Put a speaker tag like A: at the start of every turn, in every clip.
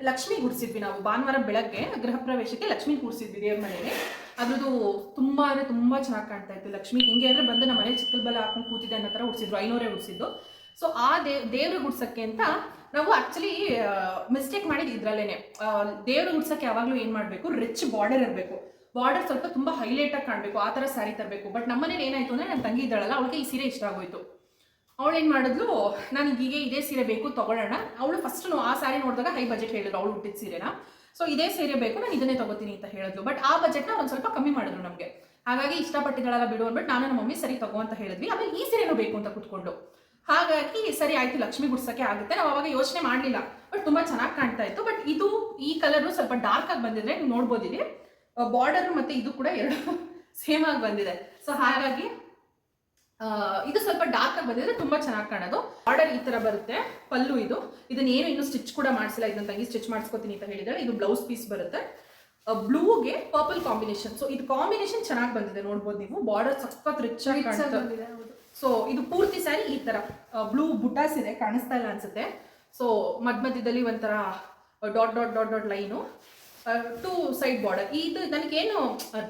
A: ಲಕ್ಷ್ಮಿ ಕೂರಿಸಿದ್ವಿ ನಾವು ಭಾನುವಾರ ಬೆಳಗ್ಗೆ ಗೃಹ ಪ್ರವೇಶಕ್ಕೆ ಲಕ್ಷ್ಮಿ ಕೂರಿಸಿದ್ವಿ ದೇವ್ರ ಮನೆಯಲ್ಲಿ. ಅದ್ರದ್ದು ತುಂಬಾ ಅಂದರೆ ತುಂಬ ಚೆನ್ನಾಗಿ ಕಾಣ್ತಾ ಇತ್ತು ಲಕ್ಷ್ಮಿ. ಹಿಂಗೆ ಅಂದರೆ ಬಂದು ನಮ್ಮ ಮನೆ ಚಿಕ್ಕಲ್ ಬಲ ಹಾಕೊಂಡು ಕೂತಿದೆ ಅನ್ನೋ ಥರ ಉಡ್ಸಿದ್ರು, 500 ಉಡ್ಸಿದ್ದು. ಸೊ ಆ ದೇವ್ರಿಗೆ ಗುಡ್ಸಕ್ಕೆ ಅಂತ ನಾವು ಆ್ಯಕ್ಚುಲಿ ಮಿಸ್ಟೇಕ್ ಮಾಡಿದ್ದು ಇದ್ರಲ್ಲೇನೆ. ದೇವ್ರಿಗೆ ಗುಡ್ಸಕ್ಕೆ ಯಾವಾಗಲೂ ಏನು ಮಾಡಬೇಕು, ರಿಚ್ ಬಾರ್ಡರ್ ಇರಬೇಕು. ಬಾರ್ಡರ್ ಸ್ವಲ್ಪ ತುಂಬ ಹೈಲೈಟಾಗಿ ಕಾಣಬೇಕು, ಆ ಥರ ಸ್ಯಾರಿ ತರಬೇಕು. ಬಟ್ ನಮ್ಮನೇಲಿ ಏನಾಯಿತು ಅಂದರೆ ನನ್ನ ತಂಗಿ ಇದ್ದಾಳಲ್ಲ, ಅವಳಿಗೆ ಈ ಸೀರೆ ಇಷ್ಟ ಆಗೋಯ್ತು. ಅವಳು ಏನು ಮಾಡಿದ್ಲು, ನನಗೆ ಹೀಗೆ ಇದೇ ಸೀರೆ ಬೇಕು ತಗೊಳ್ಳೋಣ. ಅವಳು ಫಸ್ಟ್ ಆ ಸ್ಯಾರಿ ನೋಡಿದಾಗ ಹೈ ಬಜೆಟ್ ಹೇಳಿದ್ರು, ಅವಳು ಹುಟ್ಟಿದ ಸೀರೆನ. ಸೊ ಇದೇ ಸೀರೆ ಬೇಕು, ನಾನು ಇದನ್ನೇ ತಗೋತೀನಿ ಅಂತ ಹೇಳಿದ್ಲು. ಬಟ್ ಆ ಬಜೆಟ್ನ ಒಂದು ಸ್ವಲ್ಪ ಕಮ್ಮಿ ಮಾಡಿದ್ರು ನಮಗೆ. ಹಾಗಾಗಿ ಇಷ್ಟಪಟ್ಟಿದ್ದಾಳಲ್ಲ ಬಿಡು ಅಂದ್ಬಿಟ್ಟು ನಾನು ನಮ್ಮ ಮಮ್ಮಿ ಸರಿ ತಗೋ ಅಂತ ಹೇಳಿದ್ವಿ. ಆಮೇಲೆ ಈ ಸೀರೆನೂ ಬೇಕು ಅಂತ ಕೂತ್ಕೊಂಡು, ಹಾಗಾಗಿ ಸರಿ ಆಯ್ತು ಲಕ್ಷ್ಮಿ ಗುಡ್ಸಕ್ಕೆ ಆಗುತ್ತೆ. ನಾವು ಅವಾಗ ಯೋಚನೆ ಮಾಡಲಿಲ್ಲ, ಬಟ್ ತುಂಬ ಚೆನ್ನಾಗಿ ಕಾಣ್ತಾ ಇತ್ತು. ಬಟ್ ಇದು ಈ ಕಲರು ಸ್ವಲ್ಪ ಡಾರ್ಕ್ ಆಗಿ ಬಂದಿದ್ರೆ ನೀವು ನೋಡ್ಬೋದು, ಇಲ್ಲಿ ಬಾರ್ಡರ್ ಮತ್ತೆ ಇದು ಕೂಡ ಎರಡು ಸೇಮ್ ಆಗಿ ಬಂದಿದೆ. ಸೊ ಹಾಗಾಗಿ ಇದು ಸ್ವಲ್ಪ ಡಾರ್ಕ್ ಆಗಿ ಬಂದಿದ್ರೆ ತುಂಬಾ ಚೆನ್ನಾಗಿ ಕಾಣೋದು. ಬಾರ್ಡರ್ ಈ ತರ ಬರುತ್ತೆ, ಪಲ್ಲು ಇದು. ಇದನ್ನೇನು ಇನ್ನು ಸ್ಟಿಚ್ ಕೂಡ ಮಾಡಿಸಿಲ್ಲ, ಇದನ್ನ ತಂಗಿ ಸ್ಟಿಚ್ ಮಾಡಿಸ್ಕೊತೀನಿ ಅಂತ ಹೇಳಿದ್ರೆ. ಇದು ಬ್ಲೌಸ್ ಪೀಸ್ ಬರುತ್ತೆ, ಬ್ಲೂಗೆ ಪರ್ಪಲ್ ಕಾಂಬಿನೇಷನ್. ಸೊ ಇದು ಕಾಂಬಿನೇಷನ್ ಚೆನ್ನಾಗಿ ಬಂದಿದೆ, ನೋಡ್ಬೋದು ನೀವು. ಬಾರ್ಡರ್ ಸಖತ್ ರಿಚ್ ಆಗಿ ಕಾಣುತ್ತೆ. ಸೊ ಇದು ಪೂರ್ತಿ ಸ್ಯಾರಿ ಈ ತರ ಬ್ಲೂ ಬುಟಾಸ್ ಇದೆ, ಕಾಣಿಸ್ತಾ ಇಲ್ಲ ಅನ್ಸುತ್ತೆ. ಸೊ ಮಧ್ಯದಲ್ಲಿ ಒಂಥರ dot dot dot dot line, 2 side border. ಇದು ನನಗೇನು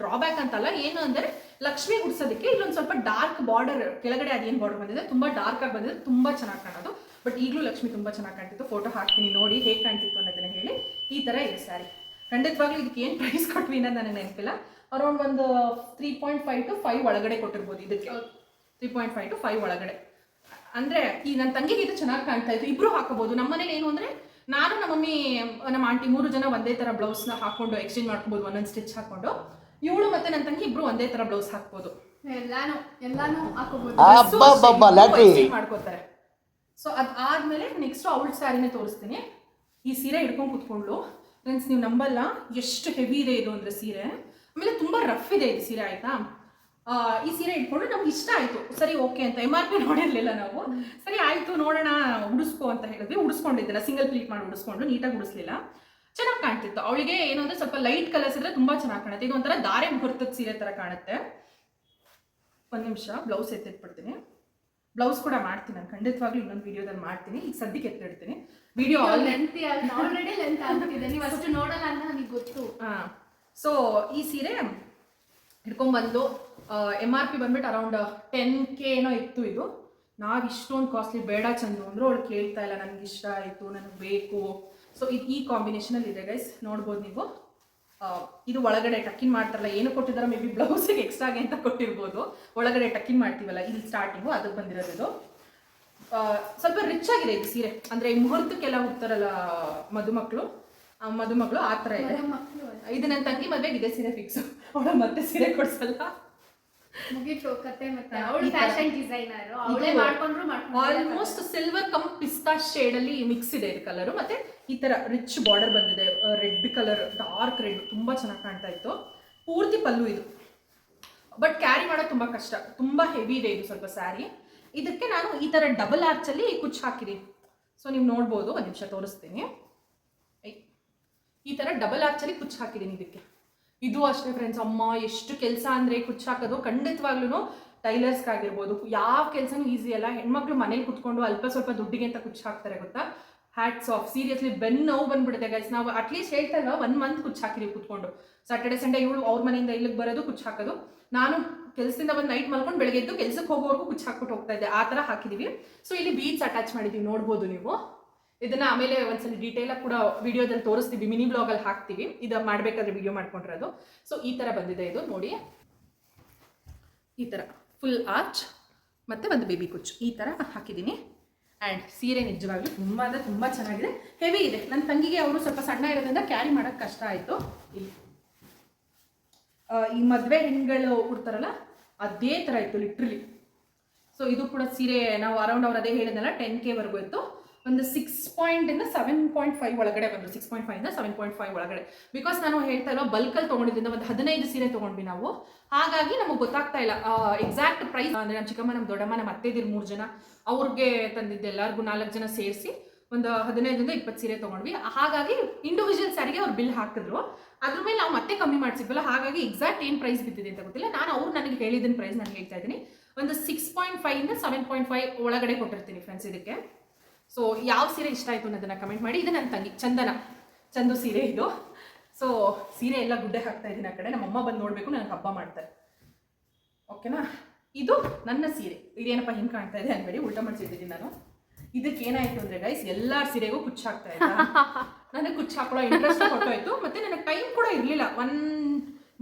A: ಡ್ರಾಬ್ಯಾಕ್ ಅಂತಲ್ಲ, ಏನು ಅಂದರೆ ಲಕ್ಷ್ಮಿ ಗುಡ್ಸೋದಕ್ಕೆ ಇಲ್ಲೊಂದು ಸ್ವಲ್ಪ ಡಾರ್ಕ್ ಬಾರ್ಡರ್ ಕೆಳಗಡೆ ಅದೇನು ಬಾರ್ಡರ್ ಬಂದಿದೆ, ತುಂಬ ಡಾರ್ಕ್ ಆಗಿ ಬಂದಿದೆ, ತುಂಬ ಚೆನ್ನಾಗಿ ಕಾಣೋದು. ಬಟ್ ಈಗಲೂ ಲಕ್ಷ್ಮಿ ತುಂಬ ಚೆನ್ನಾಗಿ ಕಾಣ್ತಿತ್ತು. ಫೋಟೋ ಹಾಕ್ತೀನಿ ನೋಡಿ ಹೇಗೆ ಕಾಣ್ತಿತ್ತು ಅನ್ನೋದನ್ನ ಹೇಳಿ. ಈ ಥರ ಇದೆ ಸ್ಯಾರಿ. ಖಂಡಿತವಾಗ್ಲೂ ಇದಕ್ಕೆ ಏನು ಪ್ರೈಸ್ ಕೊಟ್ವಿ ಅನ್ನೋದು ನನಗೆ ನೆನಪಿಲ್ಲ. ಅರೌಂಡ್ ಒಂದು 3.5 to 5 ಒಳಗಡೆ ಕೊಟ್ಟಿರ್ಬೋದು ಇದಕ್ಕೆ. 3.5 to 5 ಒಳಗಡೆ ಅಂದರೆ ಈ ನನ್ನ ತಂಗಿಗೆ ಇದು ಚೆನ್ನಾಗಿ ಕಾಣ್ತಾ ಇತ್ತು. ಇಬ್ಬರು ಹಾಕೋಬೋದು. ನಮ್ಮ ಮನೇಲಿ ಏನು ಅಂದರೆ ನಾನು ನಮ್ಮ ಮಮ್ಮಿ ನಮ್ಮ ಆಂಟಿ 3 ಜನ ಒಂದೇ ಥರ ಬ್ಲೌಸ್ನ ಹಾಕೊಂಡು ಎಕ್ಸ್ಚೇಂಜ್ ಮಾಡ್ಕೋಬೋದು, ಒಂದೊಂದು ಸ್ಟಿಚ್ ಹಾಕೊಂಡು. ಇವಳು ಮತ್ತೆ ನನ್ನ ತಂಗಿ ಇಬ್ರು ಒಂದೇ ತರ ಬ್ಲೌಸ್ ಹಾಕ್ಬೋದು, ಎಲ್ಲಾನು ಹಾಕೋಬಹುದು, ಮಾಡ್ಕೋತಾರೆ. ಸೊ ಅದಾದ್ಮೇಲೆ ನೆಕ್ಸ್ಟ್ ಅವಳ ಸ್ಯಾರಿನೇ ತೋರಿಸ್ತೀನಿ. ಈ ಸೀರೆ ಹಿಡ್ಕೊಂಡು ಕುತ್ಕೊಂಡು ಫ್ರೆಂಡ್ಸ್, ನೀವು ನಂಬಲ್ಲ ಎಷ್ಟು ಹೆವಿ ಇದೆ ಇದು ಅಂದ್ರೆ ಸೀರೆ. ಆಮೇಲೆ ತುಂಬಾ ರಫ್ ಇದೆ ಇದು ಸೀರೆ, ಆಯ್ತಾ. ಈ ಸೀರೆ ಇಟ್ಕೊಂಡು ನಮ್ಗೆ ಇಷ್ಟ ಆಯ್ತು. ಸರಿ ಓಕೆ ಅಂತ MRP ನೋಡಿರ್ಲಿಲ್ಲ ನಾವು. ಸರಿ ಆಯ್ತು ನೋಡೋಣ ಉಡಿಸ್ಕೋ ಅಂತ ಹೇಳಿದ್ವಿ. ಉಡಿಸ್ಕೊಂಡಿದ್ದಿಲ್ಲ, ಸಿಂಗಲ್ ಪ್ಲೀಟ್ ಮಾಡಿ ಉಡಿಸ್ಕೊಂಡು, ನೀಟಾಗಿ ಉಡಿಸ್ಲಿಲ್ಲ, ಚೆನ್ನಾಗಿ ಕಾಣ್ತಿತ್ತು. ಅವಳಿಗೆ ಏನು ಅಂದ್ರೆ ಸ್ವಲ್ಪ ಲೈಟ್ ಕಲರ್ಸ್ ಇದ್ರೆ ತುಂಬಾ ಚೆನ್ನಾಗಿ ಕಾಣುತ್ತೆ. ಇದು ಒಂಥರ ದಾರೆ ಮುಹೂರ್ತದ ಸೀರೆ ತರ ಕಾಣುತ್ತೆ. ಒಂದ್ ನಿಮಿಷ ಬ್ಲೌಸ್ ಎತ್ತಿಟ್ಬಿಡ್ತೀನಿ. ಬ್ಲೌಸ್ ಕೂಡ ಮಾಡ್ತೀನಿ ನಾನು, ಖಂಡಿತವಾಗ್ಲೂ ಇನ್ನೊಂದು ವಿಡಿಯೋದಲ್ಲಿ ಮಾಡ್ತೀನಿ. ಈಗ ಸದ್ಯಕ್ಕೆ ಎತ್ತಿಡ್ತೀನಿ. ವಿಡಿಯೋ
B: ಆಲ್ರೆಡಿ ಲೆಂತ್ ಆಗ್ತಿದೆ, ನೀವು ಅಷ್ಟು ನೋಡಲ್ಲ ಅಂತ ನನಗೆ ಗೊತ್ತು.
A: ಸೊ ಈ ಸೀರೆ ಹಿಡ್ಕೊಂಡ್ಬಂದು MRP ಬಂದ್ಬಿಟ್ಟು ಅರೌಂಡ್ 10K ಏನೋ ಇತ್ತು. ಇದು ನಾವು ಇಷ್ಟೊಂದು ಕಾಸ್ಟ್ಲಿ ಬೇಡ ಚಂದು ಅಂದ್ರು ಅವಳು ಕೇಳ್ತಾ ಇಲ್ಲ, ನನಗೆ ಇಷ್ಟ ಆಯಿತು, ನನಗೆ ಬೇಕು. ಸೊ ಇದು ಈ ಕಾಂಬಿನೇಷನಲ್ಲಿ ಇದೆ ಗೈಸ್, ನೋಡ್ಬೋದು ನೀವು. ಇದು ಒಳಗಡೆ ಟಕ್ಕಿನ್ ಮಾಡ್ತಾರಲ್ಲ, ಏನು ಕೊಟ್ಟಿದಾರೋ ಮೇ ಬಿ ಬ್ಲೌಸಿಗೆ ಎಕ್ಸ್ಟ್ರಾಗೆ ಅಂತ ಕೊಟ್ಟಿರ್ಬೋದು. ಒಳಗಡೆ ಟಕ್ಕಿನ್ ಮಾಡ್ತೀವಲ್ಲ, ಇಲ್ಲಿ ಸ್ಟಾರ್ಟಿಂಗು ಅದಕ್ಕೆ ಬಂದಿರೋದು. ಇದು ಸ್ವಲ್ಪ ರಿಚ್ ಆಗಿದೆ ಇದು ಸೀರೆ. ಅಂದರೆ ಮುಹೂರ್ತಕ್ಕೆಲ್ಲ ಹೋಗ್ತಾರಲ್ಲ ಮದುಮಕ್ಕಳು ಆ ಥರ ಇದೆ. ಇದು ನನ್ನ ತಂಗಿ ಮದುವೆಗೆ ಇದೆ ಸೀರೆ ಫಿಕ್ಸ್, ಅವಳ ಮತ್ತೆ ಸೀರೆ ಕೊಡ್ಸಲ್ಲ. ಆಲ್ಮೋಸ್ಟ್ ಸಿಲ್ವರ್ ಕಮ್ ಪಿಸ್ತಾ ಶೇಡ್ ಅಲ್ಲಿ ಮಿಕ್ಸ್ ಇದೆ ಇದು ಕಲರ್. ಮತ್ತೆ ಈ ತರ ರಿಚ್ ಬಾರ್ಡರ್ ಬಂದಿದೆ, ರೆಡ್ ಕಲರ್, ಡಾರ್ಕ್ ರೆಡ್, ತುಂಬಾ ಚೆನ್ನಾಗಿ ಕಾಣ್ತಾ ಇತ್ತು. ಪೂರ್ತಿ ಪಲ್ಲು ಇದು, ಬಟ್ ಕ್ಯಾರಿ ಮಾಡೋದು ತುಂಬಾ ಕಷ್ಟ, ತುಂಬಾ ಹೆವಿ ಇದೆ ಇದು ಸ್ವಲ್ಪ ಸ್ಯಾರಿ. ಇದಕ್ಕೆ ನಾನು ಈ ತರ ಡಬಲ್ ಆರ್ಚ್ ಅಲ್ಲಿ ಕುಚ್ಚು ಹಾಕಿದೀನಿ. ಸೊ ನೀವು ನೋಡ್ಬೋದು, ಒಂದ್ ನಿಮಿಷ ತೋರಿಸ್ತೀನಿ. ಈ ತರ ಡಬಲ್ ಆರ್ಚ್ ಅಲ್ಲಿ ಕುಚ್ಚು ಹಾಕಿದೀನಿ ಇದಕ್ಕೆ. ಇದು ಅಷ್ಟೇ ಫ್ರೆಂಡ್ಸ್, ಅಮ್ಮ ಎಷ್ಟು ಕೆಲಸ ಅಂದರೆ ಕುಚ್ಚು ಹಾಕೋದು. ಖಂಡಿತವಾಗ್ಲೂ ಟೈಲರ್ಸ್ಗಾಗಿರ್ಬೋದು, ಯಾವ ಕೆಲಸನೂ ಈಸಿ ಅಲ್ಲ. ಹೆಣ್ಮಕ್ಳು ಮನೇಲಿ ಕುತ್ಕೊಂಡು ಅಲ್ಪ ಸ್ವಲ್ಪ ದುಡ್ಡಿಗೆ ಅಂತ ಕುಚ್ಚು ಹಾಕ್ತಾರೆ ಗೊತ್ತಾ. ಹ್ಯಾಟ್ಸ್ ಆಫ್, ಸೀರಿಯಸ್ಲಿ ಬೆನ್ನು ನೋವು ಬಂದ್ಬಿಡುತ್ತೆ ಗೈಸ್. ನಾವು ಅಟ್ಲೀಸ್ಟ್ ಹೇಳ್ತಾ ಇಲ್ವಾ 1 ಮಂತ್ ಕುಚ್ಚು ಹಾಕಿದೀವಿ ಕುತ್ಕೊಂಡು. ಸ್ಯಾಟರ್ಡೆ ಸಂಡೇ ಇವಳು ಅವ್ರ ಮನೆಯಿಂದ ಇಲ್ಲಿಗೆ ಬರೋದು ಕುಚ್ಚು ಹಾಕೋದು, ನಾನು ಕೆಲಸದಿಂದ ಬಂದು ನೈಟ್ ಮಲ್ಕೊಂಡು ಬೆಳಗ್ಗೆ ಎದ್ದು ಕೆಲಸಕ್ಕೆ ಹೋಗೋವರೆಗೂ ಕುಚ್ಚು ಹಾಕ್ಬಿಟ್ಟು ಹೋಗ್ತಾ ಇದ್ದೆ, ಆ ಥರ ಹಾಕಿದೀವಿ. ಸೊ ಇಲ್ಲಿ ಬೀಡ್ಸ್ ಅಟ್ಯಾಚ್ ಮಾಡಿದ್ದೀವಿ, ನೋಡ್ಬೋದು ನೀವು. ಇದನ್ನ ಆಮೇಲೆ ಒಂದ್ಸಲ ಡೀಟೇಲ್ ಆಗಿ ಕೂಡ ವಿಡಿಯೋದಲ್ಲಿ ತೋರಿಸ್ತೀವಿ, ಮಿನಿ ಬ್ಲಾಗಲ್ಲಿ ಹಾಕ್ತೀವಿ. ಇದು ಮಾಡಬೇಕಾದ್ರೆ ವಿಡಿಯೋ ಮಾಡ್ಕೊಂಡಿರೋದು. ಸೊ ಈ ಥರ ಬಂದಿದೆ ಇದು ನೋಡಿ, ಈ ಥರ ಫುಲ್ ಆರ್ಚ್ ಮತ್ತು ಒಂದು ಬೇಬಿ ಕುಚ್ಚು ಈ ಥರ ಹಾಕಿದ್ದೀನಿ. ಆ್ಯಂಡ್ ಸೀರೆ ನಿಜವಾಗ್ಲೂ ತುಂಬ ಅಂದರೆ ತುಂಬ ಚೆನ್ನಾಗಿದೆ, ಹೆವಿ ಇದೆ. ನನ್ನ ತಂಗಿಗೆ ಅವರು ಸ್ವಲ್ಪ ಸಣ್ಣ ಇರೋದ್ರಿಂದ ಕ್ಯಾರಿ ಮಾಡೋಕ್ಕೆ ಕಷ್ಟ ಆಯಿತು. ಇಲ್ಲಿ ಈ ಮದುವೆ ಹೆಣ್ಗಳು ಉಡ್ತಾರಲ್ಲ ಅದೇ ಥರ ಇತ್ತು ಲಿಟ್ರಲಿ. ಸೊ ಇದು ಕೂಡ ಸೀರೆ ನಾವು ಅರೌಂಡ್ ಅವ್ರು ಅದೇ ಹೇಳಿದ್ನಲ್ಲ 10K ವರೆಗೂ ಇತ್ತು. ಒಂದು 6.7.5 ಒಳಗಡೆ ಬಂದರು, 6.5 7.5 ಒಳಗಡೆ. ಬಿಕಾಸ್ ನಾನು ಹೇಳ್ತಾ ಇಲ್ಲ, ಬಲ್ಕಲ್ಲಿ ತೊಗೊಂಡಿದ್ದಿಂದ ಒಂದು 15 ಸೀರೆ ತೊಗೊಂಡ್ವಿ ನಾವು. ಹಾಗಾಗಿ ನಮಗೆ ಗೊತ್ತಾಗ್ತಾ ಇಲ್ಲ ಎಕ್ಸಾಕ್ಟ್ ಪ್ರೈಸ್. ಅಂದರೆ ನಮ್ಮ ಚಿಕ್ಕಮ್ಮ, ನಮ್ಮ ದೊಡ್ಡಮ್ಮ, ನಮ್ಮ ಅತ್ತೆದಿರು 3 ಜನ, ಅವ್ರಿಗೆ ತಂದಿದ್ದೆ ಎಲ್ಲರಿಗೂ 4 ಜನ ಸೇರಿಸಿ ಒಂದು 15 20 ಸೀರೆ ತೊಗೊಂಡ್ವಿ. ಹಾಗಾಗಿ ಇಂಡಿವಿಜುವಲ್ ಸ್ಯಾರಿಗೆ ಅವ್ರು ಬಿಲ್ ಹಾಕಿದ್ರು. ಅದ್ರ ಮೇಲೆ ನಾವು ಮತ್ತೆ ಕಮ್ಮಿ ಮಾಡಿಸಿದ್ವಲ್ಲ, ಹಾಗಾಗಿ ಎಕ್ಸಾಕ್ಟ್ ಏನು ಪ್ರೈಸ್ ಬಿದ್ದಿದೆ ಅಂತ ಗೊತ್ತಿಲ್ಲ. ನಾನು ಅವ್ರು ನನಗೆ ಹೇಳಿದ ಪ್ರೈಸ್ ನಾನು ಹೇಳ್ತಾ ಇದ್ದೀನಿ. ಒಂದು 6.5 7.5 ಒಳಗಡೆ ಕೊಟ್ಟಿರ್ತೀನಿ ಫ್ರೆಂಡ್ಸ್ ಇದಕ್ಕೆ. ಸೊ ಯಾವ ಸೀರೆ ಇಷ್ಟ ಆಯಿತು ಅನ್ನೋದನ್ನ ಕಮೆಂಟ್ ಮಾಡಿ. ಇದು ನನ್ನ ತಂಗಿ ಚಂದು ಸೀರೆ ಇದು. ಸೊ ಸೀರೆ ಎಲ್ಲ ಗುಡ್ಡೆ ಹಾಕ್ತಾ ಇದ್ದೀನಿ ಆ ಕಡೆ. ನಮ್ಮಮ್ಮ ಬಂದು ನೋಡಬೇಕು, ನನಗೆ ಹಬ್ಬ ಮಾಡ್ತಾರೆ. ಓಕೆನಾ? ಇದು ನನ್ನ ಸೀರೆ. ಇದೇನಪ್ಪ ಹಿಂಗೆ ಕಾಣ್ತಾ ಇದೆ ಅನ್ಬೇಡಿ, ಉಲ್ಟಾ ಮಾಡಿಸಿದ್ದೀನಿ ನಾನು. ಇದಕ್ಕೆ ಏನಾಯ್ತು ಅಂದರೆ ಗೈಸ್, ಎಲ್ಲರ ಸೀರೆಗೂ ಕುಚ್ಚು ಹಾಕ್ತಾ ಇದ್ದ. ನನಗೆ ಕುಚ್ಚು ಹಾಕೊಳ್ಳೋ ಇಂಟ್ರೆಸ್ಟ್ ಕೊಟ್ಟೋಯ್ತು. ಮತ್ತು ನನಗೆ ಟೈಮ್ ಕೂಡ ಇರಲಿಲ್ಲ, 1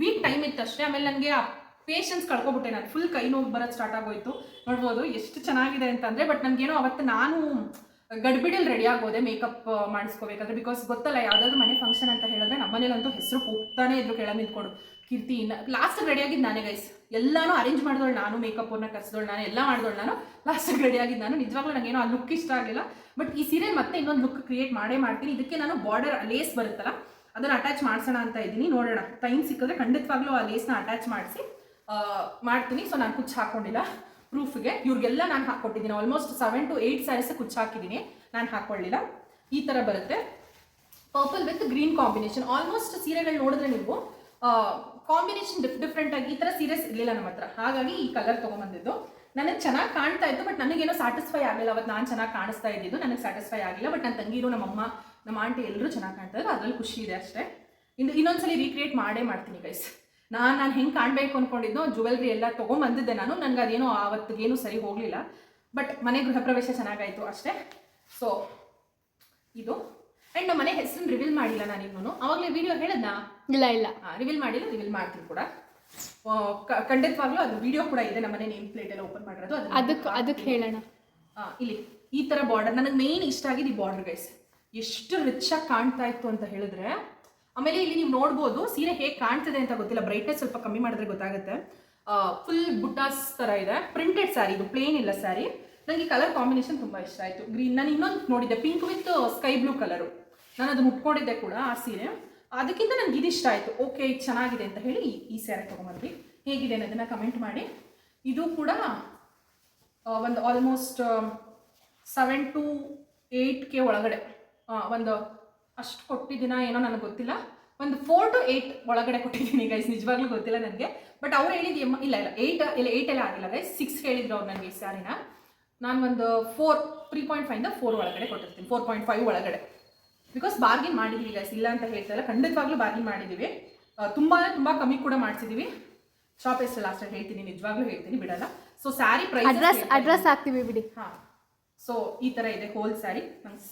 A: ವೀಕ್ ಟೈಮ್ ಇತ್ತು ಅಷ್ಟೇ. ಆಮೇಲೆ ನನಗೆ ಆ ಪೇಷನ್ಸ್ ಕಳ್ಕೊಬಿಟ್ಟೆ ನಾನು. ಫುಲ್ ಕೈ ನೋವು ಬರೋದು ಸ್ಟಾರ್ಟ್ ಆಗೋಯ್ತು. ನೋಡ್ಬೋದು ಎಷ್ಟು ಚೆನ್ನಾಗಿದೆ ಅಂತಂದರೆ. ಬಟ್ ನನಗೇನೋ ಅವತ್ತು ನಾನು ಗಡ್ಬಿಡಲ್ಲಿ ರೆಡಿ ಆಗೋದೆ ಮೇಕಪ್ ಮಾಡಿಸ್ಕೋಬೇಕಾದ್ರೆ. ಬಿಕಾಸ್ ಗೊತ್ತಲ್ಲ, ಯಾವುದಾದ್ರು ಮನೆ ಫಂಕ್ಷನ್ ಅಂತ ಹೇಳಿದ್ರೆ ನಮ್ಮನೇಲಂತೂ ಹೆಸರು ಹೋಗ್ತಾನೆ ಇದ್ರು ಕೆಳಗೆ ನಿಂತ್ಕೊಂಡು. ಕೀರ್ತಿ ಲಾಸ್ಟಿಗೆ ರೆಡಿ ಆಗಿದ್ದು ನಾನೇ ಗೈಸ್. ಎಲ್ಲಾನು ಅರೇಂಜ್ ಮಾಡಿದವಳು ನಾನು, ಮೇಕಪ್ಪನ್ನು ಕರೆಸಿದವಳು ನಾನು, ಎಲ್ಲ ಮಾಡಿದವಳು ನಾನು. ಲಾಸ್ಟಿಗೆ ರೆಡಿ ಆಗಿದ್ದು ನಾನು. ನಿಜವಾಗ್ಲೂ ನನಗೇನೋ ಆ ಲುಕ್ ಇಷ್ಟ ಆಗಲಿಲ್ಲ. ಬಟ್ ಈ ಸೀರೆ ಮತ್ತೆ ಇನ್ನೊಂದು ಲುಕ್ ಕ್ರಿಯೇಟ್ ಮಾಡ್ತೀನಿ. ಇದಕ್ಕೆ ನಾನು ಬಾರ್ಡರ್ ಲೇಸ್ ಬರುತ್ತಲ್ಲ, ಅದನ್ನು ಅಟ್ಯಾಚ್ ಮಾಡಿಸೋಣ ಅಂತ ಇದ್ದೀನಿ. ನೋಡೋಣ, ಟೈಮ್ ಸಿಕ್ಕಿದ್ರೆ ಖಂಡಿತವಾಗ್ಲೂ ಆ ಲೇಸ್ನ ಅಟ್ಯಾಚ್ ಮಾಡಿಸಿ ಮಾಡ್ತೀನಿ. ಸೊ ನಾನು ಕುಚ್ಚು ಹಾಕ್ಕೊಂಡಿಲ್ಲ ಪ್ರೂಫ್ಗೆ. ಇವ್ರಿಗೆಲ್ಲ ನಾನು ಹಾಕ್ಕೊಟ್ಟಿದ್ದೀನಿ. ಆಲ್ಮೋಸ್ಟ್ 7 to 8 ಸ್ಯಾರೀಸ್ ಕುಚ್ಚು ಹಾಕಿದ್ದೀನಿ, ನಾನು ಹಾಕ್ಕೊಳ್ಳಿಲ್ಲ. ಈ ಥರ ಬರುತ್ತೆ, purple with green combination. Almost ಸೀರೆಗಳು ನೋಡಿದ್ರೆ ನೀವು ಕಾಂಬಿನೇಷನ್ ಡಿಫ್ರೆಂಟ್ ಆಗಿ ಈ ಥರ ಸೀರೆಸ್ ಇರಲಿಲ್ಲ ನಮ್ಮ ಹತ್ರ. ಹಾಗಾಗಿ ಈ ಕಲರ್ ತೊಗೊಂಬಂದಿದ್ದು. ನನಗೆ ಚೆನ್ನಾಗಿ ಕಾಣ್ತಾ ಇತ್ತು, ಬಟ್ ನನಗೇನೋ ಸ್ಯಾಟಿಸ್ಫೈ ಆಗಲಿಲ್ಲ. ಅವತ್ತು ನಾನು ಚೆನ್ನಾಗಿ ಕಾಣಿಸ್ತಾ ಇದ್ದಿದ್ದು, ನನಗೆ ಸ್ಯಾಟಿಸ್ಫೈ ಆಗಿಲ್ಲ. ಬಟ್ ನನ್ನ ತಂಗಿರು, ನಮ್ಮಮ್ಮ, ನಮ್ಮ ಆಂಟಿ ಎಲ್ಲರೂ ಚೆನ್ನಾಗಿ ಕಾಣ್ತಾ ಇದ್ರು. ಅದರಲ್ಲಿ ಖುಷಿ ಇದೆ ಅಷ್ಟೇ. ಇನ್ನೊಂದ್ಸಲಿ ರೀಕ್ರಿಯೇಟ್ ಮಾಡ್ತೀನಿ ಗೈಸ್. ನಾನು ಹೆಂಗೆ ಕಾಣಬೇಕು ಅಂದ್ಕೊಂಡಿದ್ದು, ಜುವೆಲ್ರಿ ಎಲ್ಲ ತೊಗೊಂಬಂದಿದ್ದೆ ನಾನು. ನನಗೆ ಅದೇನೋ ಆವತ್ತಿಗೇನು ಸರಿ ಹೋಗಲಿಲ್ಲ. ಬಟ್ ಮನೆ ಗೃಹ ಪ್ರವೇಶ ಚೆನ್ನಾಗಾಯಿತು ಅಷ್ಟೇ. ಸೊ ಇದು ಆ್ಯಂಡ್ ನಮ್ಮ ಮನೆ ಹೆಸರನ್ನು ರಿವೀಲ್ ಮಾಡಿಲ್ಲ ನಾನು ಇನ್ನೂ. ಆವಾಗಲೇ ವಿಡಿಯೋ ಹೇಳಿದ್ನಾ?
B: ಇಲ್ಲ
A: ರಿವೀಲ್ ಮಾಡಿಲ್ಲ, ರಿವೀಲ್ ಮಾಡ್ತೀನಿ ಕೂಡ. ಖಂಡಿತವಾಗ್ಲೂ ಅದು ವಿಡಿಯೋ ಕೂಡ ಇದೆ. ನಮ್ಮನೆ ನೇಮ್ ಪ್ಲೇಟ್ ಎಲ್ಲ ಓಪನ್ ಮಾಡಿರೋದು.
B: ಅದಕ್ಕೆ ಹೇಳೋಣ.
A: ಇಲ್ಲಿ ಈ ಥರ ಬಾರ್ಡರ್ ನನಗೆ ಮೇನ್ ಇಷ್ಟ ಆಗಿದೆ. ಈ ಬಾರ್ಡರ್ ಗೈಸ್ ಎಷ್ಟು ರಿಚ್ ಆಗಿ ಕಾಣ್ತಾ ಇತ್ತು ಅಂತ ಹೇಳಿದ್ರೆ. ಆಮೇಲೆ ಇಲ್ಲಿ ನೀವು ನೋಡ್ಬೋದು ಸೀರೆ ಹೇಗೆ ಕಾಣ್ತಿದೆ ಅಂತ ಗೊತ್ತಿಲ್ಲ, ಬ್ರೈಟ್ನೆಸ್ ಸ್ವಲ್ಪ ಕಮ್ಮಿ ಮಾಡಿದ್ರೆ ಗೊತ್ತಾಗುತ್ತೆ. ಫುಲ್ ಬುಟ್ಟಾಸ್ ಥರ ಇದೆ. ಪ್ರಿಂಟೆಡ್ ಸ್ಯಾರಿ ಇದು, ಪ್ಲೇನ್ ಇಲ್ಲ ಸ್ಯಾರಿ. ನನಗೆ ಕಲರ್ ಕಾಂಬಿನೇಷನ್ ತುಂಬ ಇಷ್ಟ ಆಯಿತು. ಗ್ರೀನ್, ನಾನು ಇನ್ನೊಂದು ನೋಡಿದ್ದೆ pink with sky blue colour. ನಾನು ಅದನ್ನು ಉಟ್ಕೊಂಡಿದ್ದೆ ಕೂಡ ಆ ಸೀರೆ. ಅದಕ್ಕಿಂತ ನನಗೆ ಇದು ಇಷ್ಟ ಆಯಿತು. ಓಕೆ, ಇದು ಚೆನ್ನಾಗಿದೆ ಅಂತ ಹೇಳಿ ಈ ಸ್ಯಾರಿ ತೊಗೊಂಬಂದ್ವಿ. ಹೇಗಿದೆ ಅನ್ನೋದನ್ನು ಕಮೆಂಟ್ ಮಾಡಿ. ಇದು ಕೂಡ ಒಂದು ಆಲ್ಮೋಸ್ಟ್ 7 to 8K ಒಳಗಡೆ ಒಂದು ಅಷ್ಟು ಕೊಟ್ಟಿದ್ದೀನ ಏನೋ ನನಗೆ ಗೊತ್ತಿಲ್ಲ. ಒಂದು 4 to 8 ಒಳಗಡೆ ಕೊಟ್ಟಿದ್ದೀನಿ ಗೈಸ್. ನಿಜವಾಗ್ಲೂ ಗೊತ್ತಿಲ್ಲ ನನಗೆ. ಬಟ್ ಅವ್ರು ಹೇಳಿದ್ದು ಇಲ್ಲ 8 ಎಲ್ಲ ಆಗಿಲ್ಲ ಗೈಸ್. 6 ಹೇಳಿದ್ರು ಅವ್ರು ನನಗೆ ಈ ಸ್ಯಾರಿನ. ನಾನು ಒಂದು 3.5 4 ಒಳಗಡೆ ಕೊಟ್ಟಿರ್ತೀನಿ, 4.5 ಒಳಗಡೆ. ಬಿಕಾಸ್ ಬಾರ್ಗಿನ್ ಮಾಡಿದ್ದೀವಿ ಗೈಸ್, ಇಲ್ಲ ಅಂತ ಹೇಳ್ತಾ ಇಲ್ಲ, ಖಂಡಿತವಾಗ್ಲೂ ಬಾರ್ಗಿನ್ ಮಾಡಿದ್ದೀವಿ. ತುಂಬ ಕಮ್ಮಿ ಕೂಡ ಮಾಡಿಸಿದ್ದೀವಿ. ಶಾಪ್ ಎಷ್ಟು ಲಾಸ್ಟಲ್ಲಿ ಹೇಳ್ತೀನಿ, ನಿಜವಾಗ್ಲೂ ಹೇಳ್ತೀನಿ, ಬಿಡಲ್ಲ. ಸೊ ಸ್ಯಾರಿ ಪ್ರೈಸ್
B: ಅಡ್ರೆಸ್ ಹಾಕ್ತೀವಿ ಬಿಡಿ.
A: ಹಾಂ, ಸೊ ಈ ಥರ ಇದೆ ಹೋಲ್ ಸ್ಯಾರಿ. ನಂಗೆ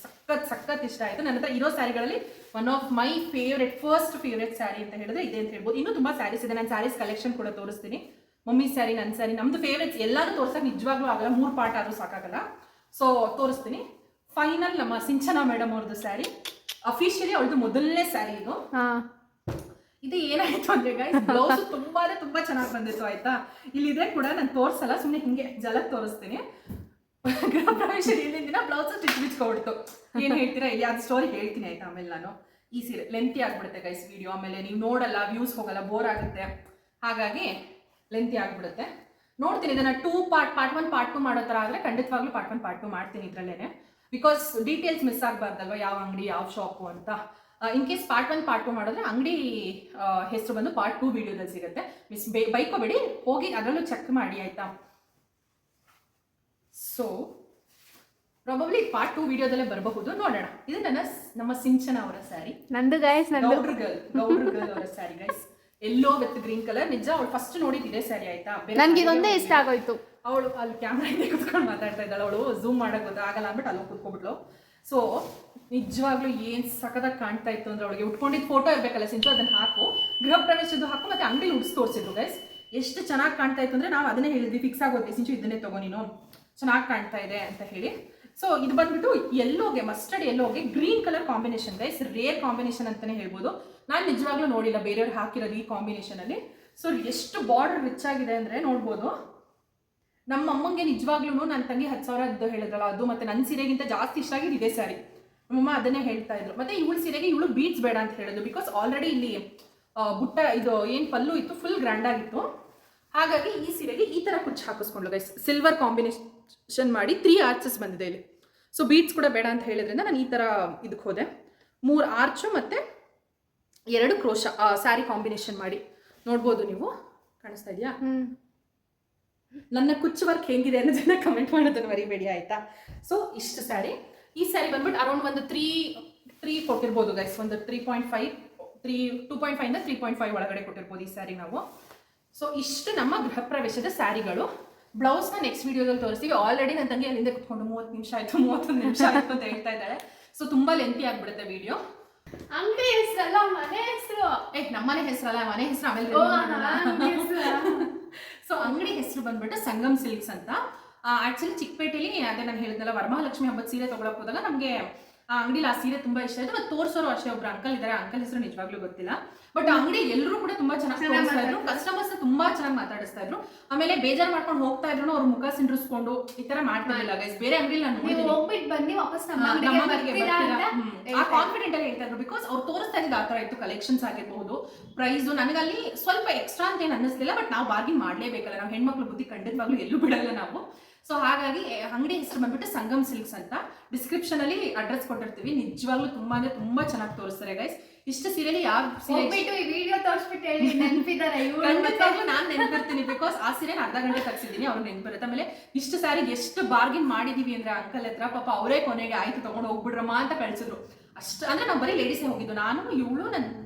A: ಸಖತ್ ಇಷ್ಟ ಆಯಿತು. ನನ್ನ ಹತ್ರ ಇರೋ ಸ್ಯಾರಿಗಳಲ್ಲಿ one of my first favourite sari ಅಂತ ಹೇಳಿದ್ರೆ ಇದೆ ಅಂತ ಹೇಳ್ಬೋದು. ಇನ್ನೂ ತುಂಬ ಸ್ಯಾರೀಸ್ ಇದೆ. ನಾನು ಸ್ಯಾರೀಸ್ ಕಲೆಕ್ಷನ್ ಕೂಡ ತೋರಿಸ್ತೀನಿ. ಮಮ್ಮಿ ಸ್ಯಾರಿ, ನನ್ನ ಸ್ಯಾರಿ, ನಮ್ಮದು ಫೇವ್ರೆಟ್ಸ್ ಎಲ್ಲಾನು ತೋರ್ಸಕ್ಕೆ ನಿಜವಾಗ್ಲೂ ಆಗಲ್ಲ, 3 ಪಾರ್ಟ್ ಆದರೂ ಸಾಕಾಗಲ್ಲ. ಸೊ ತೋರಿಸ್ತೀನಿ. ಫೈನಲ್ ನಮ್ಮ ಸಿಂಚನಾ ಮೇಡಮ್ ಅವ್ರದ್ದು ಸ್ಯಾರಿ, ಅಫಿಷಿಯಲಿ ಅವ್ರದ್ದು ಮೊದಲನೇ ಸ್ಯಾರಿ ಇದು. ಇದು ಏನಾಯಿತು ಅಂದರೆ ಗೈಸ್, ಬ್ಲೌಸು ತುಂಬ ಚೆನ್ನಾಗಿ ಬಂದಿತ್ತು ಆಯಿತಾ. ಇಲ್ಲಿದೆ ಕೂಡ, ನಾನು ತೋರಿಸಲ್ಲ, ಸುಮ್ಮನೆ ಹಿಂಗೆ ಜಲಕ್ಕೆ ತೋರಿಸ್ತೀನಿ. ಗೃಹ ಪ್ರವೇಶ ಹಿಂದಿನ ದಿನ ಬ್ಲೌಸ್ ಬಿಚ್ಕೊಬಿಡ್ತು. ಏನು ಹೇಳ್ತೀರಾ ಇಲ್ಲಿ, ಅದು ಸ್ಟೋರಿ ಹೇಳ್ತೀನಿ ಆಯ್ತಾ. ಆಮೇಲೆ ನಾನು ಈ ಸೀರೆ ಲೆಂತಿ ಆಗಿಬಿಡುತ್ತೆ ಗೈಸ್ ವಿಡಿಯೋ. ಆಮೇಲೆ ನೀವು ನೋಡಲ್ಲ, ವ್ಯೂಸ್ ಹೋಗಲ್ಲ, ಬೋರ್ ಆಗುತ್ತೆ. ಹಾಗಾಗಿ ಲೆಂತಿ ಆಗಿಬಿಡುತ್ತೆ. ನೋಡ್ತೀನಿ ಇದನ್ನು ಪಾರ್ಟ್ 1 ಪಾರ್ಟ್ 2 ಮಾಡೋ ಥರ ಆದರೆ ಖಂಡಿತವಾಗ್ಲೂ ಪಾರ್ಟ್ 1 ಪಾರ್ಟ್ 2 ಮಾಡ್ತೀನಿ ಇದರಲ್ಲೇ. ಬಿಕಾಸ್ ಡೀಟೇಲ್ಸ್ ಮಿಸ್ ಆಗಬಾರ್ದಲ್ವ, ಯಾವ ಅಂಗಡಿ ಯಾವ ಶಾಪು ಅಂತ. ಇನ್ ಕೇಸ್ ಪಾರ್ಟ್ 1 ಪಾರ್ಟ್ 2 ಮಾಡಿದ್ರೆ ಅಂಗಡಿ ಹೆಸರು ಬಂದು ಪಾರ್ಟ್ 2 ವಿಡಿಯೋದಲ್ಲಿ ಸಿಗುತ್ತೆ. ಬೈಕೋಬೇಡಿ, ಹೋಗಿ ಅದರಲ್ಲೂ ಚೆಕ್ ಮಾಡಿ ಆಯಿತಾ. ಸೊ ಪ್ರಾಬಬ್ಲಿ ಪಾರ್ಟ್ 2 ವಿಡಿಯೋದಲ್ಲೇ ಬರಬಹುದು, ನೋಡೋಣ. ಇದು ನಮ್ಮ ಸಿಂಚನಾ ಅವರ ಸ್ಯಾರಿ.
B: ನಂದು ಗೈಸ್,
A: ಗೌಡ್ರ ಗರ್ಲ್ ಅವರ sari guys. Yellow with green colour. ನಿಜ ಅವಳು ಫಸ್ಟ್ ನೋಡಿದ್ದೆ ಸ್ಯಾರಿ ಆಯ್ತಾ.
B: ನನಗೆ ಇದೊಂದೇ ಇಷ್ಟ ಆಗೋಯ್ತು.
A: ಅವಳು ಅಲ್ಲಿ ಕ್ಯಾಮ್ರಾ ಹಿಂದೆ ಕುತ್ಕೊಂಡು ಮಾತಾಡ್ತಾ ಇದ್ದಾಳೆ. ಅವಳು ಝೂಮ್ ಮಾಡಕ್ ಗೊತ್ತಾಗಲ್ಲ ಅಂದ್ಬಿಟ್ಟು ಅಲ್ಲಿ ಕುತ್ಕೊಬಿಟ್ಲು. ಸೊ ನಿಜವಾಗ್ಲೂ ಏನು ಸಖತ್ತಾಗಿ ಕಾಣ್ತಾ ಇತ್ತು ಅಂದ್ರೆ, ಅವಳಿಗೆ ಉಟ್ಕೊಂಡಿದ್ದು ಫೋಟೋ ಇರಬೇಕಲ್ಲ ಸಿಂಚು, ಅದನ್ನು ಹಾಕು, ಗೃಹ ಪ್ರವೇಶದ್ದು ಹಾಕು, ಮತ್ತೆ ಅಂಗಡಿ ಉಡ್ಸಿ ತೋರಿಸಿದ್ರು ಗೈಸ್. ಎಷ್ಟು ಚೆನ್ನಾಗಿ ಕಾಣ್ತಾ ಇತ್ತು ಅಂದರೆ ನಾವು ಅದನ್ನೇ ಹೇಳಿದ್ವಿ, ಫಿಕ್ಸ್ ಆಗೋದ್ವಿ, ಸಿಂಚು ಇದನ್ನೇ ತಗೋ ನೀನು, ಚೆನ್ನಾಗಿ ಕಾಣ್ತಾ ಇದೆ ಅಂತ ಹೇಳಿ. ಸೊ ಇದು ಬಂದ್ಬಿಟ್ಟು ಎಲ್ಲೋಗೆ, ಮಸ್ಟರ್ಡ್ ಎಲ್ಲೋಗೆ green colour combination guys. Rare combination ಅಂತಲೇ ಹೇಳ್ಬೋದು. ನಾನು ನಿಜವಾಗ್ಲೂ ನೋಡಿಲ್ಲ ಬೇರೆಯವ್ರು ಹಾಕಿರೋದು ಈ ಕಾಂಬಿನೇಷನಲ್ಲಿ. ಸೊ ಎಷ್ಟು ಬಾರ್ಡರ್ ರಿಚ್ ಆಗಿದೆ ಅಂದರೆ ನೋಡ್ಬೋದು. ನಮ್ಮ ಅಮ್ಮಂಗೆ ನಿಜವಾಗ್ಲೂ ನನ್ನ ತಂಗಿ 10,000 ಹೇಳಿದ್ರಲ್ಲ ಅದು, ಮತ್ತು ನನ್ನ ಸೀರೆಗಿಂತ ಜಾಸ್ತಿ ಇಷ್ಟ ಆಗಿದ್ದು ಇದೇ ಸ್ಯಾರಿ. ನಮ್ಮಮ್ಮ ಅದನ್ನೇ ಹೇಳ್ತಾ ಇದ್ರು. ಮತ್ತು ಇವಳು ಸೀರೆಗೆ ಇವಳು ಬೀಟ್ಸ್ ಬೇಡ ಅಂತ ಹೇಳಿದ್ರು. ಬಿಕಾಸ್ ಆಲ್ರೆಡಿ ಇಲ್ಲಿ ಬುಟ್ಟ ಇದು ಏನು ಪಲ್ಲು ಇತ್ತು ಫುಲ್ ಗ್ರ್ಯಾಂಡ್ ಆಗಿತ್ತು. ಹಾಗಾಗಿ ಈ ಸೀರೆಗೆ ಈ ಥರ ಕುಚ್ಚು ಹಾಕಿಸ್ಕೊಂಡ್ಲು ಗೈಸ್. ಸಿಲ್ವರ್ ಕಾಂಬಿನೇಷನ್ ಮಾಡಿ 3 ಆರ್ಚಸ್ ಬಂದಿದೆ ಇಲ್ಲಿ. ಸೊ ಬೀಟ್ಸ್ ಕೂಡ ಬೇಡ ಅಂತ ಹೇಳಿದ್ರಿಂದ ನಾನು ಈ ಥರ ಇದಕ್ಕೆ ಹೋದೆ. 3 ಆರ್ಚು ಮತ್ತು 2 ಕ್ರೋಶ ಸ್ಯಾರಿ ಕಾಂಬಿನೇಷನ್ ಮಾಡಿ ನೋಡ್ಬೋದು ನೀವು. ಕಾಣಿಸ್ತಾ ಇದೆಯಾ? ನನ್ನ ಕುಚ್ಚು ವರ್ಕ್ ಹೆಂಗಿದೆ ಅನ್ನೋದನ್ನ ಕಮೆಂಟ್ ಮಾಡೋದನ್ನು ಮರಿಬೇಡಿ ಆಯಿತಾ. ಸೊ ಇಷ್ಟು ಸ್ಯಾರಿ. ಈ ಸ್ಯಾರಿ ಬಂದ್ಬಿಟ್ಟು ಅರೌಂಡ್ ಒಂದು 3 3 ಕೊಟ್ಟಿರ್ಬೋದು ಗೈಸ್, ಒಂದು 3.5 2.5 3.5 ಒಳಗಡೆ ಕೊಟ್ಟಿರ್ಬೋದು ಈ ಸ್ಯಾರಿ ನಾವು. ಸೊ ಇಷ್ಟು ನಮ್ಮ ಗೃಹ ಪ್ರವೇಶದ ಸ್ಯಾರಿಗಳು. ಬ್ಲೌಸ್ನ ನೆಕ್ಸ್ಟ್ ವಿಡಿಯೋದಲ್ಲಿ ತೋರಿಸ್ತೀವಿ. ಆಲ್ರೆಡಿ ನನ್ನ ತಂಗಿ ಅಲ್ಲಿಂದ ಕುತ್ಕೊಂಡು 30 ನಿಮಿಷ ಆಯ್ತು 31 ನಿಮಿಷ ಆಯ್ತು ಅಂತ ಹೇಳ್ತಾ ಇದ್ದಾಳೆ. ಸೊ ತುಂಬಾ ಲೆಂತಿ ಆಗ್ಬಿಡುತ್ತೆ ವಿಡಿಯೋ.
B: ಅಂಗಡಿ ಹೆಸರಲ್ಲ, ಮನೆ ಹೆಸರು.
A: ನಮ್ಮನೆ ಹೆಸರಲ್ಲ, ಮನೆ ಹೆಸರು ಆಮೇಲೆ. ಸೊ ಅಂಗಡಿ ಹೆಸರು ಬಂದ್ಬಿಟ್ಟು ಸಂಗಮ್ ಸಿಲ್ಕ್ಸ್ ಅಂತ. ಆಕ್ಚುಲಿ ಚಿಕ್ಕಪೇಟೆಲಿ ಅದೇ ನಾನು ಹೇಳಿದ್ನಲ್ಲ, ವರಮಹಾಲಕ್ಷ್ಮಿ ಹಬ್ಬದ ಸೀರೆ ತಗೊಳಕ್ ಹೋದಾಗ ನಮಗೆ ಆ ಅಂಗಡಿಲಿ ಆ ಸೀರೆ ತುಂಬಾ ಇಷ್ಟ ಆಯ್ತು. ಮತ್ತೆ ತೋರ್ಸೋರು ಅಷ್ಟೇ, ಒಬ್ರು ಅಂಕಲ್ ಇದ್ದಾರೆ, ಅಂಕಲ್ ಹೆಸರು ನಿಜವಾಗ್ಲೂ ಗೊತ್ತಿಲ್ಲ. ಬಟ್ ಅಂಗಡಿ ಎಲ್ಲರೂ ಕೂಡ ತುಂಬಾ ಚೆನ್ನಾಗಿ ತೋರಿಸ್ತಾ ಇದ್ರು, ಕಸ್ಟಮರ್ಸ್ ತುಂಬಾ ಚೆನ್ನಾಗಿ ಮಾತಾಡಿಸ್ತಾ ಇದ್ರು. ಆಮೇಲೆ ಬೇಜಾರ್ ಮಾಡ್ಕೊಂಡು ಹೋಗ್ತಾ ಇದ್ರು, ಅವ್ರ ಮುಖ ಸಿಂಡ್ರಿಸ್ಕೊಂಡು ಈ ತರ ಮಾಡ್ತಿರ್ಲಿಲ್ಲ ಗೈಸ್. ಬೇರೆ ಅಂಗಡಿ ನಾನು
B: ಹೋಗ್ಬಿಟ್ಟು ಬನ್ನಿ ವಾಪಸ್
A: ಆ ಕಾನ್ಫಿಡೆಂಟ್ ಅಲ್ಲಿ ಹೇಳ್ತಾ ಇದ್ರು, ಬಿಕಾಸ್ ಅವ್ರು ತೋರಿಸ್ತಾ ಇದ್ದು ಆ ತರ ಇತ್ತು. ಕಲೆಕ್ಷನ್ಸ್ ಆಗಿರ್ಬಹುದು, ಪ್ರೈಸ್ ನನಗಲ್ಲಿ ಸ್ವಲ್ಪ ಎಕ್ಸ್ಟ್ರಾ ಅಂತ ಏನು ಅನ್ನಿಸ್ಲಿಲ್ಲ. ಬಟ್ ನಾವು ಬಾರ್ಗಿನ್ ಮಾಡ್ಲೇಬೇಕಲ್ಲ, ನಾವು ಹೆಣ್ಮಕ್ಳು ಬುದ್ಧಿ ಖಂಡಿತವಾಗ್ಲೂ ಎಲ್ಲೂ ಬಿಡಲ್ಲ ನಾವು. ಸೊ ಹಾಗಾಗಿ ಅಂಗಡಿ ಹೆಸರು ಬಂದ್ಬಿಟ್ಟು ಸಂಗಮ್ ಸಿಲ್ಕ್ಸ್ ಅಂತ. ಡಿಸ್ಕ್ರಿಪ್ಷನ್ ಅಲ್ಲಿ ಅಡ್ರೆಸ್ ಕೊಟ್ಟಿರ್ತೀವಿ. ನಿಜವಾಗ್ಲೂ ತುಂಬಾ ಅಂದ್ರೆ ತುಂಬಾ ಚೆನ್ನಾಗಿ ತೋರಿಸ್ತಾರೆ ಗೈಸ್. ಇಷ್ಟು ಸೀರೆಲಿ ಯಾವ ಸೀರೆ
B: ಈ ವಿಡಿಯೋ ತೋರಿಸ್ಬಿಟ್ಟು ಹೇಳಿ ನೆನಪಿದ್ದಾರೆ
A: ಖಂಡಿತವಾಗ್ಲೂ ನಾನು ನೆನಪಿರ್ತೀನಿ, ಬಿಕಾಸ್ ಆ ಸೀರೆ ಅರ್ಧ ಗಂಟೆ ತರಿಸಿದ್ದೀನಿ, ಅವ್ರು ನೆನಪಿರುತ್ತೆ. ಆಮೇಲೆ ಇಷ್ಟು ಸ್ಯಾರಿಗೆ ಎಷ್ಟು ಬಾರ್ಗಿನ್ ಮಾಡಿದೀವಿ ಅಂದ್ರೆ ಅಂಕಲ್ ಹತ್ರ, ಪಾಪ ಅವರೇ ಕೊನೆಗೆ ಆಯ್ತು ತಗೊಂಡು ಹೋಗ್ಬಿಡ್ರಮ್ಮ ಅಂತ ಕಳ್ಸಿದ್ರು. ಅಷ್ಟು ಅಂದ್ರೆ ನಾವು ಬರೀ ಲೇಡೀಸೇ ಹೋಗಿದ್ದು, ನಾನು ಇವಳು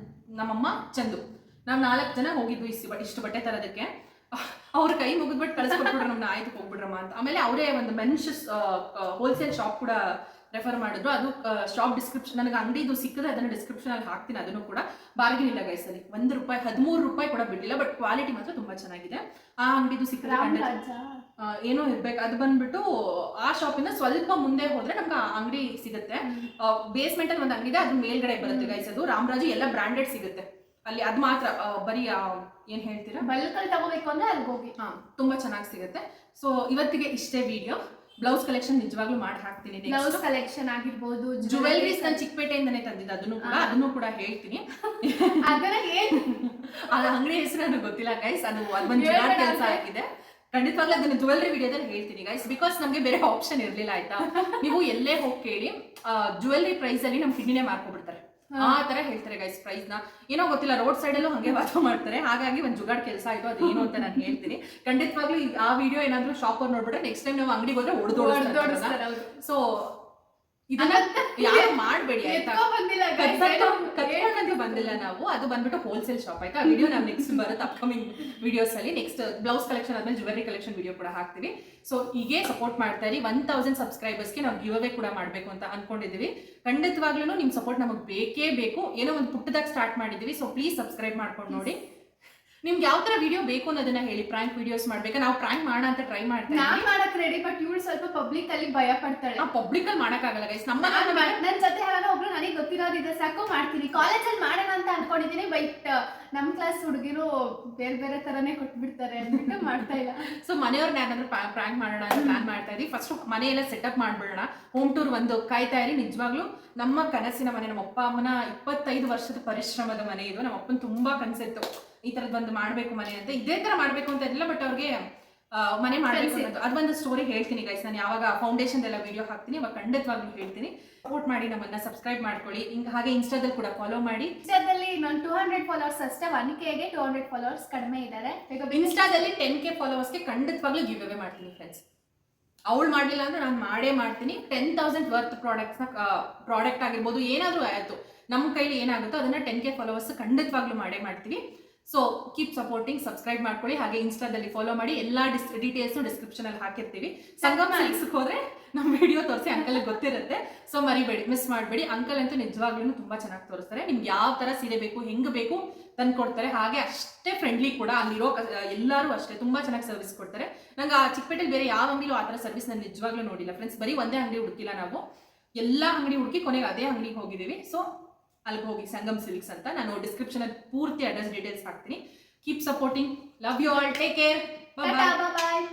A: ನಮ್ಮಮ್ಮ ಚಂದು, ನಾವು 4 ಜನ ಹೋಗಿದ್ವಿ ಇಷ್ಟು ಬಟ್ಟೆ ತರೋದಕ್ಕೆ. ಅವ್ರ ಕೈ ಮುಗಿದ್ಬಿಟ್ಟು ಕಳಿಸ್ಕೊಟ್ಬಿಟ್ರು ನಮ್ನ, ಆಯ್ತು ಹೋಗ್ಬಿಡ್ರಮ್ಮ ಅಂತ. ಆಮೇಲೆ ಅವರೇ ಒಂದು ಮೆನ್ಸ್ ಹೋಲ್ಸೇಲ್ ಶಾಪ್ ಕೂಡ ರೆಫರ್ ಮಾಡಿದ್ರು. ಅದು ಶಾಪ್ ಡಿಸ್ಕ್ರಿಪ್ಷನ್ ನನಗೆ ಅಂಗಡಿದು ಸಿಕ್ಕಿದ್ರೆ ಅದನ್ನು ಡಿಸ್ಕ್ರಿಪ್ಷನ್ ಅಲ್ಲಿ ಹಾಕ್ತೀನಿ. ಅದನ್ನು ಕೂಡ ಬಾರ್ಗಿನ್ ಇಲ್ಲ ಗೈಸ್, ಅಲ್ಲಿ ₹1 13 ಕೂಡ ಬಿಟ್ಟಿಲ್ಲ. ಬಟ್ ಕ್ವಾಲಿಟಿ ಮಾತ್ರ ತುಂಬಾ ಚೆನ್ನಾಗಿದೆ. ಆ ಅಂಗಡಿದು ಸಿಕ್ಕಿದ್ರೆ ಏನೋ ಇರ್ಬೇಕು. ಅದು ಬಂದ್ಬಿಟ್ಟು ಆ ಶಾಪಿಂದ ಸ್ವಲ್ಪ ಮುಂದೆ ಹೋದ್ರೆ ನಮ್ಗೆ ಆ ಅಂಗಡಿ ಸಿಗುತ್ತೆ. ಬೇಸ್ಮೆಂಟ್ ಅಲ್ಲಿ ಒಂದು ಅಂಗಡಿ ಇದೆ, ಅದ್ರ ಮೇಲ್ಗಡೆ ಬರುತ್ತೆ ಗೈಸ್. ಅದು ರಾಮರಾಜು ಎಲ್ಲ ಬ್ರಾಂಡೆಡ್ ಸಿಗುತ್ತೆ ಅಲ್ಲಿ. ಅದು ಮಾತ್ರ ಬರೀ ಏನ್ ಹೇಳ್ತೀರಾ,
B: ಬಲ್ಕಲ್ಲಿ ತಗೋಬೇಕು ಅಂದ್ರೆ ಅಲ್ಲಿ ಹೋಗಿ
A: ತುಂಬಾ ಚೆನ್ನಾಗಿ ಸಿಗುತ್ತೆ. ಸೊ ಇವತ್ತಿಗೆ ಇಷ್ಟೇ ವಿಡಿಯೋ. ಬ್ಲೌಸ್ ಕಲೆಕ್ಷನ್ ನಿಜವಾಗ್ಲೂ ಮಾಡಿ ಹಾಕ್ತೀನಿ.
B: ಬ್ಲೌಸ್ ಕಲೆಕ್ಷನ್ ಆಗಿರ್ಬೋದು,
A: ಜುವೆಲ್ರೀಸ್ ನಾನು ಚಿಕ್ಕಪೇಟೆಯಿಂದನೇ ತಂದಿದ್ದೆ, ಅದನ್ನು ಕೂಡ ಹೇಳ್ತೀನಿ. ಅದು ಅಂಗಡಿ ಹೆಸರು ನನಗೆ ಗೊತ್ತಿಲ್ಲ ಗೈಸ್, ಅದು ಒಂದು ಕೆಲಸ ಆಗಿದೆ. ಖಂಡಿತವಾಗ್ಲೂ ಅದನ್ನ ಜುವೆಲ್ರಿ ವಿಡಿಯೋದಲ್ಲಿ ಹೇಳ್ತೀನಿ ಗೈಸ್, ಬಿಕಾಸ್ ನಮಗೆ ಬೇರೆ ಆಪ್ಷನ್ ಇರ್ಲಿಲ್ಲ. ಆಯ್ತಾ, ನೀವು ಎಲ್ಲೇ ಹೋಗಿ ಕೇಳಿ ಜುವೆಲ್ರಿ ಪ್ರೈಸ್ ಅಲ್ಲಿ ನಮ್ ಕಿಡ್ನಿನೇ ಮಾರ್ಕೊಬಿಡ್ತಾರೆ. ಆ ತರ ಹೇಳ್ತಾರೆ ಗೈಸ್ ಪ್ರೈಸ್ ನ. ಏನೋ ಗೊತ್ತಿಲ್ಲ, ರೋಡ್ ಸೈಡ್ ಅಲ್ಲೂ ಹಂಗೆ ವಾದ ಮಾಡ್ತಾರೆ. ಹಾಗಾಗಿ ಒಂದು ಜುಗಾಡ್ ಕೆಲಸ ಆಯ್ತು, ಅದು ಏನು ಅಂತ ನಾನು ಹೇಳ್ತೀನಿ. ಖಂಡಿತವಾಗ್ಲೂ ಆ ವಿಡಿಯೋ ಏನಾದ್ರು ಶಾಪ್ ಅವ್ರು ನೋಡ್ಬಿಟ್ರೆ ನೆಕ್ಸ್ಟ್ ಟೈಮ್ ನಾವು ಅಂಗಡಿಗೆ ಹೋದ್ರೆ ಹೊಡೆದೋಡಿಸ್ತಾರೆ. ಸೊ ಇದನ್ನ ಯಾರು ಮಾಡಬೇಡಿ ಆಯ್ತಾ, ಕತ್ಕೊಂಡಂತೂ ಬಂದಿಲ್ಲ ನಾವು. ಅದು ಬಂದ್ಬಿಟ್ಟು ಹೋಲ್ಸೇಲ್ ಶಾಪ್ ಆಯ್ತಾ. ವಿಡಿಯೋ ನಾವು ನೆಕ್ಸ್ಟ್ ಬರುತ್ತೆ ಅಪ್ಕಮಿಂಗ್ ವಿಡಿಯೋಸ್ ಅಲ್ಲಿ. ನೆಕ್ಸ್ಟ್ ಬ್ಲೌಸ್ ಕಲೆಕ್ಷನ್ ಆದ್ಮೇಲೆ ಜುವೆಲ್ರಿ ಕಲೆಕ್ಷನ್ ವಿಡಿಯೋ ಕೂಡ ಹಾಕ್ತೀವಿ. ಸೊ ಹೀಗೆ ಸಪೋರ್ಟ್ ಮಾಡ್ತಾ ಇರಿ. 1000 ಸಬ್ಸ್ಕ್ರೈಬರ್ಸ್ಗೆ ನಾವು ಗಿವ್ ಅವೇ ಕೂಡ ಮಾಡಬೇಕು ಅಂತ ಅನ್ಕೊಂಡಿದೀವಿ. ಖಂಡಿತವಾಗ್ಲೂ ನಿಮ್ ಸಪೋರ್ಟ್ ನಮಗೆ ಬೇಕೇ ಬೇಕು. ಏನೋ ಒಂದು ಪುಟ್ಟದಾಗ ಸ್ಟಾರ್ಟ್ ಮಾಡಿದೀವಿ. ಸೊ ಪ್ಲೀಸ್ ಸಬ್ಸ್ಕ್ರೈಬ್ ಮಾಡ್ಕೊಂಡು ನೋಡಿ. ನಿಮ್ಗೆ ಯಾವ ತರ ವಿಡಿಯೋ ಬೇಕು ಅನ್ನೋದನ್ನ ಹೇಳಿ. ಪ್ರಾಂಕ್ ವಿಡಿಯೋಸ್ ಮಾಡ್ಬೇಕಾ, ನಾವು ಪ್ರಾಂಕ್ ಮಾಡೋಣ ಅಂತ ಟ್ರೈ ಮಾಡ್ತೀವಿ.
B: ನಾನ್ ಮಾಡಕ್ ರೆಡಿ, ಬಟ್ ಇವಳು ಸ್ವಲ್ಪ ಪಬ್ಲಿಕ್ ಅಲ್ಲಿ ಭಯ ಪಡ್ತಾಳೆ.
A: ಪಬ್ಲಿಕ್ ಅಲ್ಲಿ ಮಾಡಕ್ಕಾಗಲ್ಲ ಗೈಸ್. ನಮ್ಮ
B: ನನ್ ಜೊತೆ ಯಾವಾಗ ಒಬ್ರು ನನಗೆ ಗೊತ್ತಿರೋದಿದೆ ಸಾಕು ಮಾಡ್ತೀನಿ. ಕಾಲೇಜಲ್ಲಿ ಮಾಡೋಣ ಅಂತ ಅನ್ಕೊಂಡಿದೀನಿ, ಬಟ್ ನಮ್ ಕ್ಲಾಸ್ ಹುಡುಗಿರು ಬೇರೆ ಬೇರೆ ತರನೇ ಕೊಟ್ಬಿಡ್ತಾರೆ ಅಂದ್ಬಿಟ್ಟು ಮಾಡ್ತಾ ಇಲ್ಲ.
A: ಸೊ ಮನೆಯವ್ರನ್ನ ಯಾಕಂದ್ರೆ ಪ್ರಾಂಕ್ ಮಾಡೋಣ ಅಂತ ಪ್ಲಾನ್ ಮಾಡ್ತಾ ಇದೀವಿ. ಫಸ್ಟ್ ಮನೆಯೆಲ್ಲ ಸೆಟಪ್ ಮಾಡ್ಬಿಡೋಣ. ಹೋಮ್ ಟೂರ್ ಒಂದು ಕಾಯ್ತಾ ಇರಿ. ನಿಜವಾಗ್ಲೂ ನಮ್ಮ ಕನಸಿನ ಮನೆ, ನಮ್ಮ ಅಪ್ಪ ಅಮ್ಮನ 25 ವರ್ಷದ ಪರಿಶ್ರಮದ ಮನೆ ಇದು. ನಮ್ಮ ಅಪ್ಪನ ತುಂಬಾ ಕನಸಿತ್ತು ಈ ತರದ್ ಒಂದು ಮಾಡ್ಬೇಕು ಮನೆ ಅಂತ. ಇದೇ ತರ ಮಾಡ್ಬೇಕು ಅಂತ ಇರಲಿಲ್ಲ, ಬಟ್ ಅವ್ರಿಗೆ ಮನೆ ಮಾಡ್ಬೇಕು ಅನ್ನೋದು. ಅದೊಂದು ಸ್ಟೋರಿ ಹೇಳ್ತೀನಿ ಗೈಸ್. ನಾನು ಯಾವಾಗ ಫೌಂಡೇಶನ್ ಎಲ್ಲ ವಿಡಿಯೋ ಹಾಕ್ತೀನಿ ಅವಾಗ ಖಂಡಿತವಾಗ್ಲೂ ಹೇಳ್ತೀನಿ. ಸಪೋರ್ಟ್ ಮಾಡಿ, ನಮ್ಮನ್ನ ಸಬ್ಸ್ಕ್ರೈಬ್ ಮಾಡ್ಕೊಳ್ಳಿ. ಹಾಗೆ ಇನ್ಸ್ಟಾದಲ್ಲಿ ಕೂಡ ಫಾಲೋ ಮಾಡಿ.
B: ಇನ್ಸ್ಟಾದಲ್ಲಿ ನಾನು 200 ಫಾಲೋವರ್ಸ್ ಅಷ್ಟೇ, 1Kಗೆ 200 ಫಾಲೋವರ್ಸ್ ಕಡಿಮೆ ಇದ್ದಾರೆ.
A: ಇನ್ಸ್ಟಾದಲ್ಲಿ 10K ಫಾಲೋವರ್ಸ್ಗೆ ಖಂಡಿತವಾಗ್ಲೂ ಗಿವ್ ಅವೇ ಮಾಡ್ತೀನಿ ಫ್ರೆಂಡ್ಸ್. ಅವಳು ಮಾಡ್ಲಿಲ್ಲ ಅಂದ್ರೆ ನಾನು ಮಾಡೇ ಮಾಡ್ತೀನಿ. 10,000 ವರ್ತ್ ಪ್ರಾಡಕ್ಟ್ ಆಗಿರ್ಬೋದು, ಏನಾದ್ರೂ ಆಯ್ತು ನಮ್ಮ ಕೈಲಿ ಏನಾಗುತ್ತೋ ಅದನ್ನ 10K ಫಾಲೋವರ್ಸ್ ಖಂಡಿತವಾಗ್ಲೂ ಮಾಡೇ ಮಾಡ್ತೀವಿ. ಸೊ ಕೀಪ್ ಸಪೋರ್ಟಿಂಗ್, ಸಬ್ಸ್ಕ್ರೈಬ್ ಮಾಡ್ಕೊಳ್ಳಿ. ಹಾಗೆ ಇನ್ಸ್ಟಾದಲ್ಲಿ ಫಾಲೋ ಮಾಡಿ. ಎಲ್ಲಾ ಡೀಟೇಲ್ಸ್ ಡಿಸ್ಕ್ರಿಪ್ಷನ್ ಅಲ್ಲಿ ಹಾಕಿರ್ತೀವಿ. ಸಂಗಮ್ ಸಿಲ್ಕ್ಸ್ ಹೋದ್ರೆ ನಮ್ಮ ವಿಡಿಯೋ ತೋರಿಸಿ, ಅಂಕಲ್ ಗೊತ್ತಿರುತ್ತೆ. ಸೊ ಮರಿಬೇಡಿ, ಮಿಸ್ ಮಾಡಬೇಡಿ. ಅಂಕಲ್ ಅಂತೂ ನಿಜವಾಗ್ಲೂ ತುಂಬಾ ಚೆನ್ನಾಗಿ ತೋರಿಸ್ತಾರೆ. ನಿಮ್ಗೆ ಯಾವ ತರ ಸೀರೆ ಬೇಕು, ಹೆಂಗ್ ಬೇಕು ತಂದು ಕೊಡ್ತಾರೆ. ಹಾಗೆ ಅಷ್ಟೇ ಫ್ರೆಂಡ್ಲಿ ಕೂಡ. ಅಲ್ಲಿರೋ ಎಲ್ಲರೂ ಅಷ್ಟೇ ತುಂಬಾ ಚೆನ್ನಾಗಿ ಸರ್ವಿಸ್ ಕೊಡ್ತಾರೆ. ನಂಗೆ ಆ ಚಿಕ್ಕಪೇಟೆಲಿ ಬೇರೆ ಯಾವ ಅಂಗಡಿಲೂ ಆ ತರ ಸರ್ವಿಸ್ ನಾನು ನಿಜವಾಗ್ಲೂ ನೋಡಿಲ್ಲ ಫ್ರೆಂಡ್ಸ್. ಬರೀ ಒಂದೇ ಅಂಗಡಿ ಹುಡುಕಿಲ್ಲ ನಾವು, ಎಲ್ಲಾ ಅಂಗಡಿ ಹುಡುಕಿ ಕೊನೆಗೆ ಅದೇ ಅಂಗಡಿಗೆ ಹೋಗಿದ್ದೀವಿ. ಸೊ ಅಲ್ಲಿಗೆ ಹೋಗಿ ಸಂಗಮ್ ಸಿಲ್ಕ್ಸ್ ಅಂತ. ನಾನು ಡಿಸ್ಕ್ರಿಪ್ಷನ್ ಅಲ್ಲಿ ಪೂರ್ತಿ ಅಡ್ರೆಸ್ ಡೀಟೇಲ್ಸ್ ಹಾಕ್ತೀನಿ. Keep supporting. Love you all. Take care. Bye.